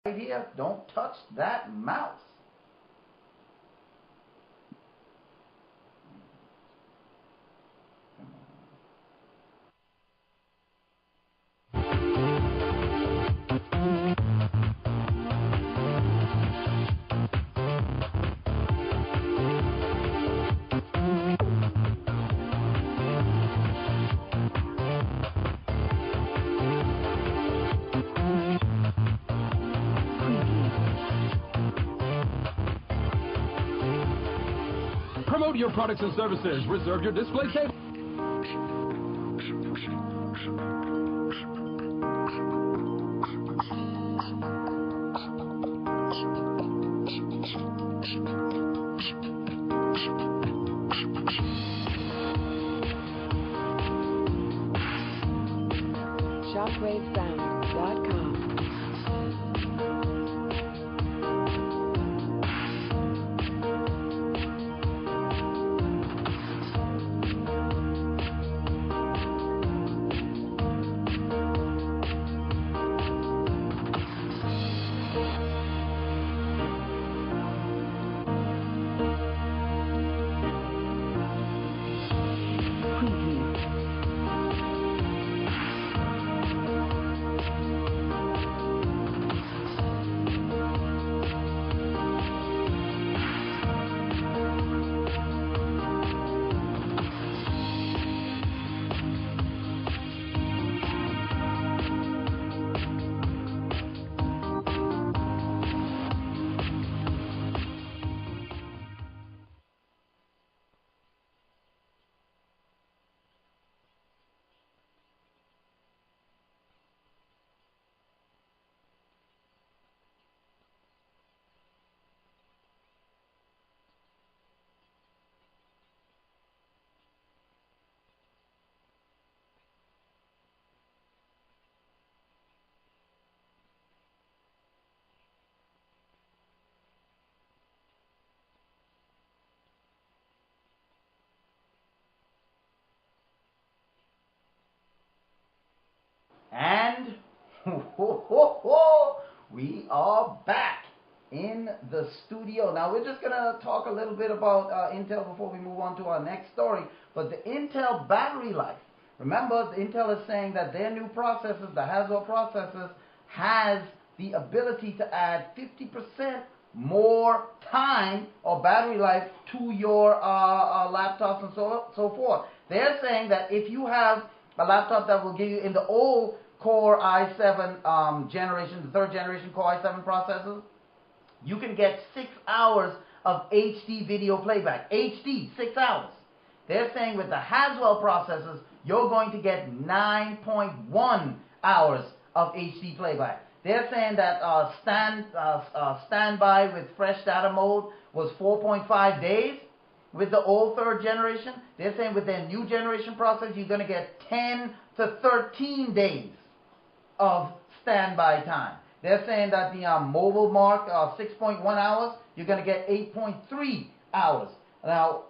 right here. Don't touch that mouse. Promote your products and services. Reserve your display table. ShockwaveSound.com. And we are back in the studio. Now we're just going to talk a little bit about Intel before we move on to our next story. But the Intel battery life. Remember, Intel is saying that their new processors, the Haswell processors, has the ability to add 50% more time or battery life to your laptops and so forth. They're saying that if you have a laptop that will give you in the old Core i7 generation, the third generation Core i7 processors, you can get 6 hours of HD video playback. HD, 6 hours. They're saying with the Haswell processors, you're going to get 9.1 hours of HD playback. They're saying that standby with fresh data mode was 4.5 days. With the old third generation, they're saying with their new generation processor, you're going to get 10 to 13 days of standby time. They're saying that the mobile mark, 6.1 hours, you're going to get 8.3 hours. Now,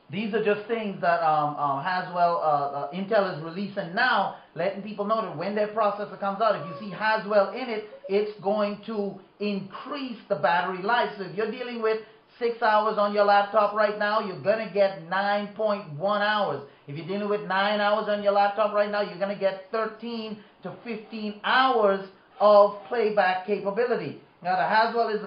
these are just things that Haswell, Intel is releasing now, letting people know that when their processor comes out, if you see Haswell in it, it's going to increase the battery life. So if you're dealing with 6 hours on your laptop right now, you're going to get 9.1 hours. If you're dealing with 9 hours on your laptop right now, you're going to get 13 to 15 hours of playback capability. Now, the Haswell is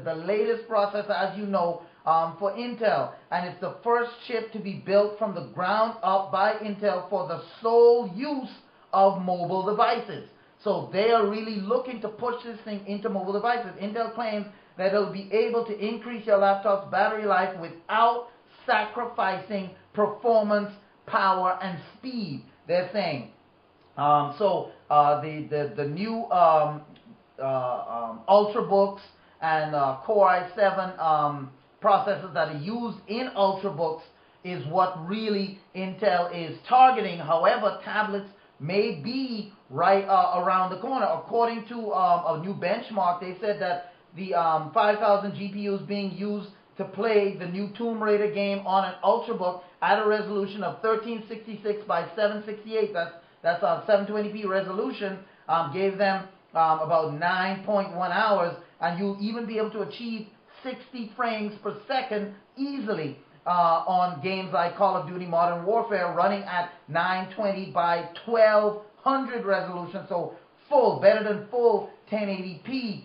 the latest processor, as you know, for Intel, and it's the first chip to be built from the ground up by Intel for the sole use of mobile devices. So they are really looking to push this thing into mobile devices. Intel claims that it'll be able to increase your laptop's battery life without sacrificing performance, power, and speed, they're saying. The new Ultrabooks and Core i7 processors that are used in Ultrabooks is what really Intel is targeting. However, tablets may be right around the corner. According to a new benchmark, they said that the 5,000 GPUs being used to play the new Tomb Raider game on an Ultrabook at a resolution of 1366 by 768, that's a 720p resolution, gave them about 9.1 hours, and you'll even be able to achieve 60 frames per second easily on games like Call of Duty Modern Warfare running at 920 by 1200 resolution, so full, better than full 1080p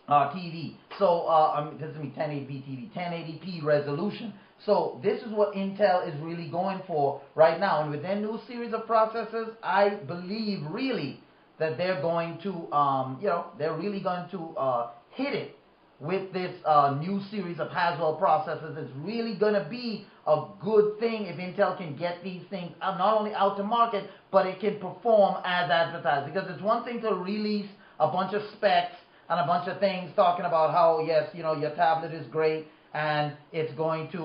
TV. So, this is 1080p TV, 1080p resolution. So this is what Intel is really going for right now. And with their new series of processors, I believe really that they're going to, they're really going to hit it with this new series of Haswell processors. It's really going to be a good thing if Intel can get these things not only out to market, but it can perform as advertised. Because it's one thing to release a bunch of specs and a bunch of things talking about how, yes, your tablet is great and it's going to,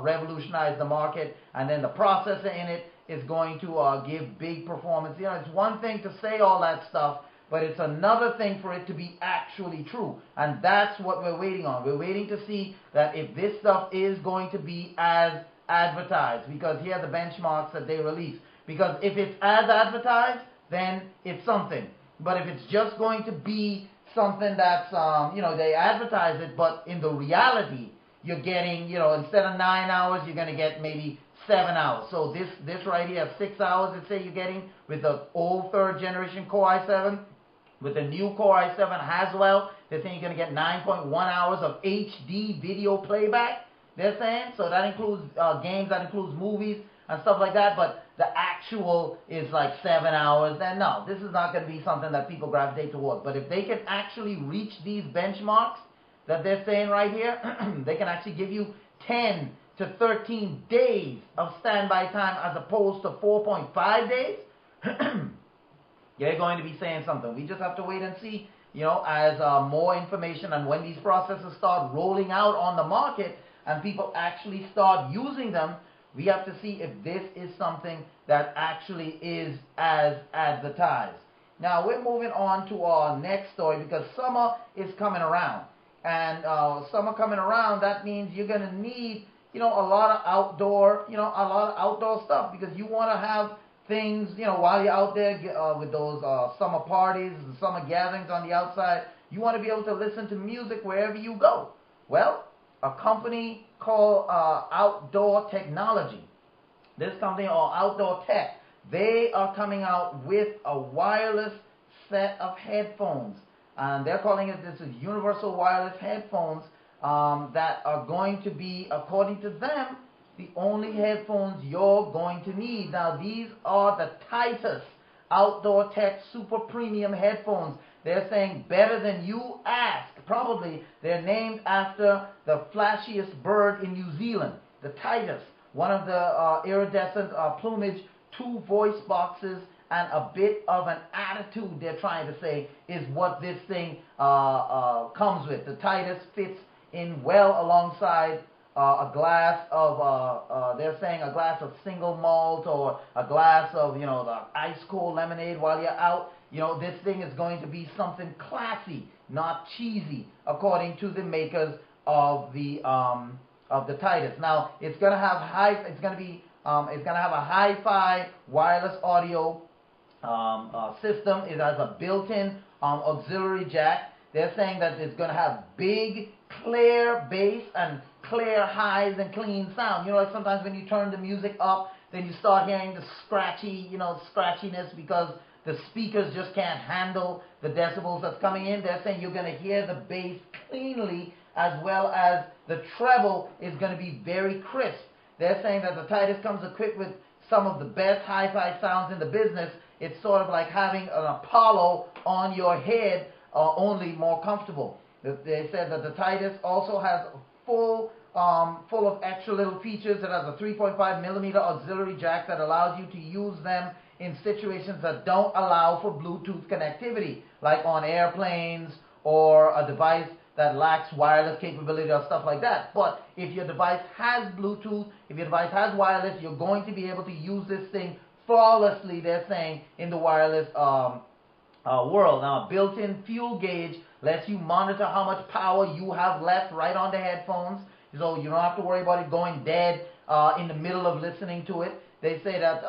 revolutionize the market, and then the processor in it is going to give big performance. It's one thing to say all that stuff, but it's another thing for it to be actually true. And that's what we're waiting on. We're waiting to see that if this stuff is going to be as advertised, because here are the benchmarks that they release. Because if it's as advertised, then it's something. But if it's just going to be something that's, they advertise it, but in the reality, you're getting, instead of 9 hours, you're going to get maybe 7 hours. So this right here, 6 hours, let's say you're getting with the old 3rd generation Core i7. With the new Core i7 Haswell, they're saying you're going to get 9.1 hours of HD video playback, they're saying. So that includes games, that includes movies and stuff like that, but the actual is like 7 hours. Then no, this is not going to be something that people gravitate towards. But if they can actually reach these benchmarks that they're saying right here, they can actually give you 10 to 13 days of standby time as opposed to 4.5 days, they're going to be saying something. We just have to wait and see, as more information and when these processors start rolling out on the market and people actually start using them, we have to see if this is something that actually is as advertised. Now, we're moving on to our next story because summer is coming around. And summer coming around, that means you're going to need, a lot of outdoor, stuff, because you want to have things, while you're out there with those summer parties, the summer gatherings on the outside. You want to be able to listen to music wherever you go. Well, a company called Outdoor Technology, this company, or Outdoor Tech, they are coming out with a wireless set of headphones. And they're calling it, this is universal wireless headphones that are going to be, according to them, the only headphones you're going to need. Now, these are the Titus Outdoor Tech Super Premium headphones. They're saying better than you ask. Probably they're named after the flashiest bird in New Zealand, the Titus. One of the iridescent plumage, 2 voice boxes, and a bit of an attitude, they're trying to say, is what this thing comes with. The Titus fits in well alongside a glass of, they're saying a glass of single malt, or a glass of, the ice cold lemonade while you're out. This thing is going to be something classy, not cheesy, according to the makers of the Titus. Now, it's going to have it's going to have a hi-fi wireless audio system. It has a built-in auxiliary jack. They're saying that it's going to have big, clear bass and clear highs and clean sound. Like sometimes when you turn the music up, then you start hearing the scratchiness because the speakers just can't handle the decibels that's coming in. They're saying you're going to hear the bass cleanly, as well as the treble is going to be very crisp. They're saying that the Titus comes equipped with some of the best hi-fi sounds in the business. It's sort of like having an Apollo on your head, only more comfortable. They said that the Titus also has full of extra little features. It has a 3.5 millimeter auxiliary jack that allows you to use them in situations that don't allow for Bluetooth connectivity, like on airplanes or a device that lacks wireless capability or stuff like that. But if your device has Bluetooth, if your device has wireless, you're going to be able to use this thing flawlessly, they're saying, in the wireless world. Now, a built-in fuel gauge lets you monitor how much power you have left right on the headphones, so you don't have to worry about it going dead in the middle of listening to it. They say that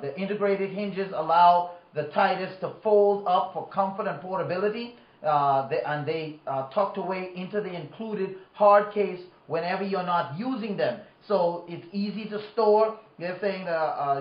the integrated hinges allow the tightest to fold up for comfort and portability. They tucked away into the included hard case whenever you're not using them. So it's easy to store. They're saying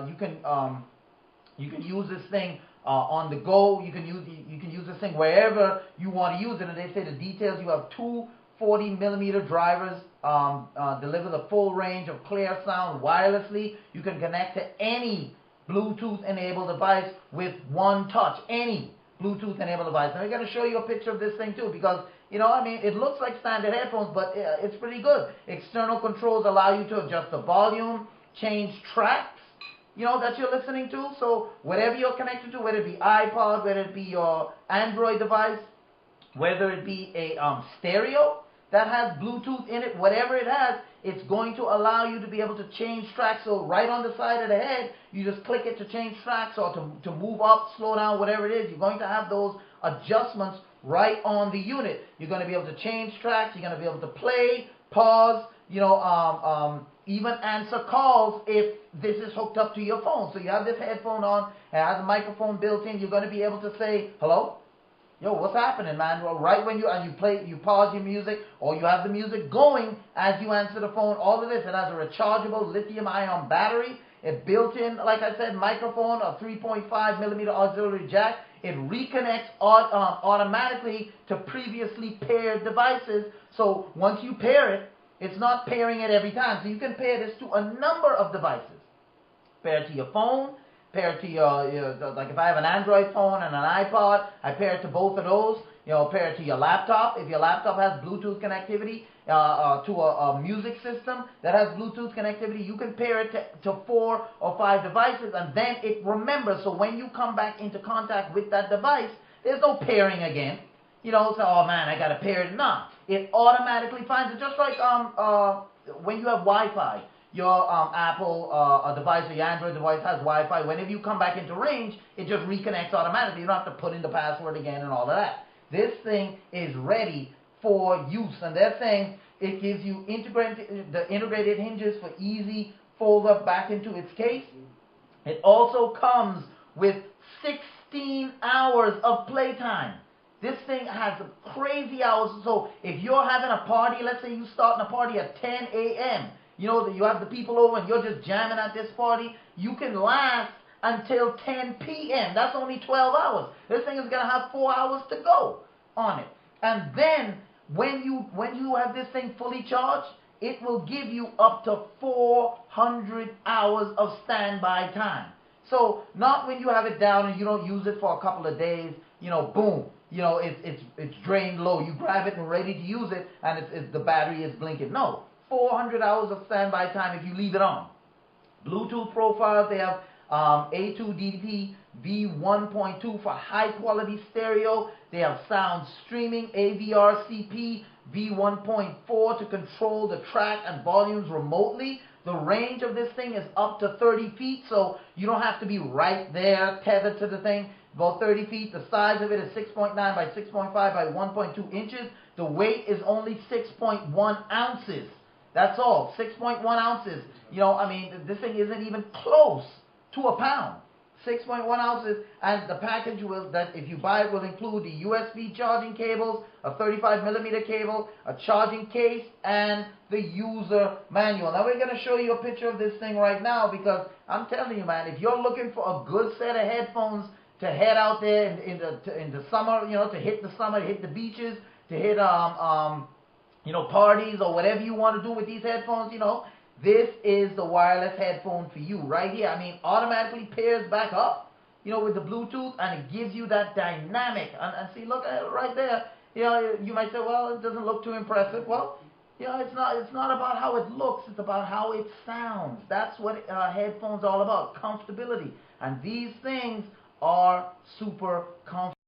you can use this thing on the go. You can use this thing wherever you want to use it. And they say the details: you have two 40-millimeter drivers, deliver the full range of clear sound wirelessly. You can connect to any Bluetooth-enabled device with one touch. Any Bluetooth-enabled device. And I'm going to show you a picture of this thing too, because it looks like standard headphones, but it's pretty good. External controls allow you to adjust the volume, change tracks, that you're listening to. So whatever you're connected to, whether it be iPod, whether it be your Android device, whether it be a stereo that has Bluetooth in it, whatever it has, it's going to allow you to be able to change tracks. So right on the side of the head, you just click it to change tracks or to move up, slow down, whatever it is. You're going to have those adjustments right on the unit. You're going to be able to change tracks. You're going to be able to play, pause, even answer calls if this is hooked up to your phone. So you have this headphone on, it has a microphone built in. You're going to be able to say, hello? Yo, what's happening, man? Well, right when you pause your music, or you have the music going as you answer the phone. All of this, it has a rechargeable lithium-ion battery, a built-in, like I said, microphone, a 3.5-millimeter auxiliary jack. It reconnects automatically to previously paired devices. So once you pair it, it's not pairing it every time. So you can pair this to a number of devices. Pair it to your phone. Pair it to like if I have an Android phone and an iPod, I pair it to both of those. Pair it to your laptop. If your laptop has Bluetooth connectivity to a music system that has Bluetooth connectivity, you can pair it to 4 or 5 devices, and then it remembers. So when you come back into contact with that device, there's no pairing again. So, oh man, I got to pair it. Nah, it automatically finds it. Just like when you have Wi-Fi. Your Apple device or your Android device has Wi-Fi. Whenever you come back into range, it just reconnects automatically. You don't have to put in the password again and all of that. This thing is ready for use. And they're saying it gives you the integrated hinges for easy fold up back into its case. It also comes with 16 hours of playtime. This thing has crazy hours. So if you're having a party, let's say you're starting a party at 10 a.m., that you have the people over and you're just jamming at this party, you can last until 10 p.m. That's only 12 hours. This thing is going to have 4 hours to go on it. And then when you have this thing fully charged, it will give you up to 400 hours of standby time. So not when you have it down and you don't use it for a couple of days, boom, it's drained low. You grab it and ready to use it, and the battery is blinking. No. 400 hours of standby time if you leave it on. Bluetooth profiles, they have A2 DDP V1.2 for high quality stereo. They have sound streaming, AVRCP V1.4 to control the track and volumes remotely. The range of this thing is up to 30 feet, so you don't have to be right there tethered to the thing. About 30 feet. The size of it is 6.9 by 6.5 by 1.2 inches. The weight is only 6.1 ounces. That's all, 6.1 ounces. This thing isn't even close to a pound. 6.1 ounces, and the package if you buy it, will include the USB charging cables, a 35-millimeter cable, a charging case, and the user manual. Now we're going to show you a picture of this thing right now, because I'm telling you, man, if you're looking for a good set of headphones to head out there in the summer, to hit the summer, to hit the beaches, to hit parties or whatever you want to do with these headphones, this is the wireless headphone for you right here. Automatically pairs back up, with the Bluetooth, and it gives you that dynamic. And see, look at it right there. You might say, well, it doesn't look too impressive. Well, it's not about how it looks. It's about how it sounds. That's what headphones are all about, comfortability. And these things are super comfortable.